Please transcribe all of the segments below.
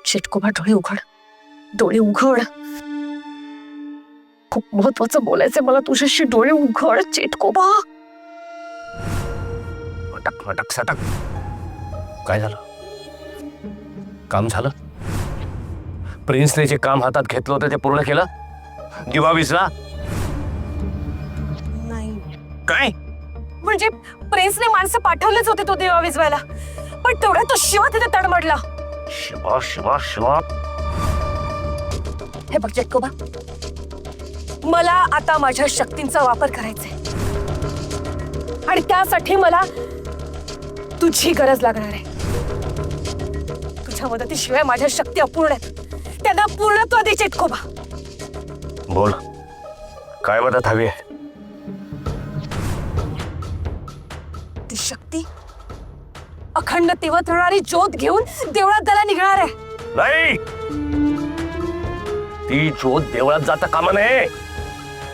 चिटकोबा डोळे उघड, डोळे उघड. खूप महत्वाचं बोलायचंय मला तुझ्याशी. डोळे उघड चिटकोबा. अटक अटक सटक. काय झालं? काम झालं? प्रिन्सने जे काम हातात घेतलं होतं ते पूर्ण केलं? दिवा विसरा? नाही काय? म्हणजे प्रिन्सने माणसं पाठवलेच होते तो देवा विजवायला, पण तेवढा तो शिवा तिथे तडमडला. शिवा शिवा शिवा. हे बघ चिटकोबा, मला आता माझ्या शक्तींचा वापर करायचा आहे आणि त्यासाठी मला तुझी गरज लागणार आहे. तुझ्या मदतीशिवाय माझ्या शक्ती अपूर्ण आहेत, त्यांना पूर्णत्व दे चिटकोबा. बोल, काय मदत हवी आहे? ती शक्ती अखंड तेवत राहणारी ज्योत घेऊन देवळात त्याला निघणार आहे. नाही, ती ज्योत देवळात जाता कामा नये.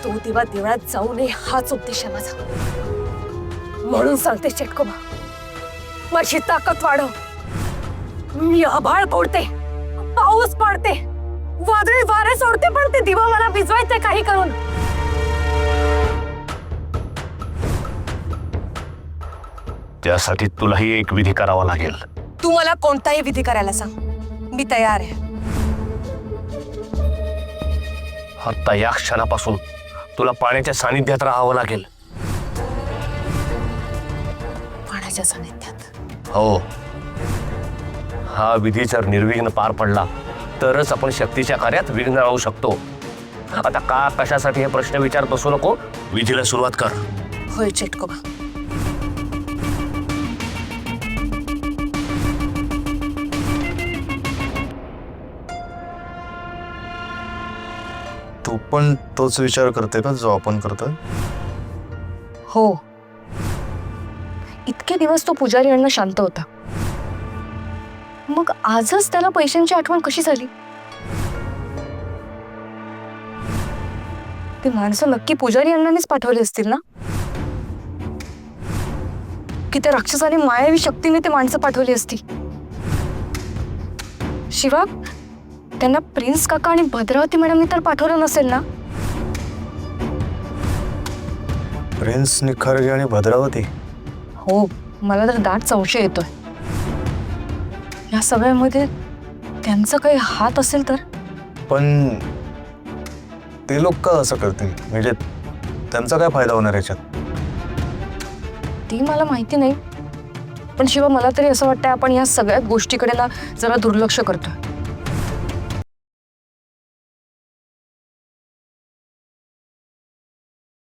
तो दिवा देवळात जाऊ नये हाच उद्देश आहे माझा. म्हणून सांगते चिटकोबा, माझी ताकद वाढव. मी आभाळ फोडते, पाऊस पाडते, वादळी वारे सोडते, पण ते दिवा मला भिजवायचे काही करून. त्यासाठी तुलाही एक विधी करावा लागेल. तू मला कोणताही विधी करायला सांग, मी तयार आहे. आता या क्षणापासून तुला पाण्याच्या सानिध्यात राहावं लागेल. पाण्याच्या सानिध्यात? हो. हा विधी जर निर्विघ्न पार पडला तरच आपण शक्तीच्या कार्यात विघ्न राहू शकतो. आता का कशासाठी हे प्रश्न विचार बसू नको, विधीला सुरुवात कर. होय चिटकोबा. तू पण तोच विचार करते का जो आपण करतोय? हो. इतके दिवस तो पुजारी अण्णा शांत होता, मग आजच त्याला पैशांची आठवण कशी झाली? ती माणसं नक्की पुजारी अण्णानेच पाठवली असतील ना? की त्या राक्षसाने मायावी शक्तीने ते माणसं पाठवली असती. शिवा, त्यांना प्रिन्स काका आणि भद्रावती मॅडमने तर पाठवलं नसेल ना? प्रिन्स, निखर्गे आणि भद्रावती? हो, मला तर दाट संशय येतोय. या सगळ्यामध्ये त्यांचा काही हात असेल तर? पण ते लोक का असं करतील? म्हणजे त्यांचा काय फायदा होणार याच्यात? ती मला माहिती नाही, पण शिवा मला तरी असं वाटतंय आपण या सगळ्या गोष्टीकडे ना जरा दुर्लक्ष करतोय.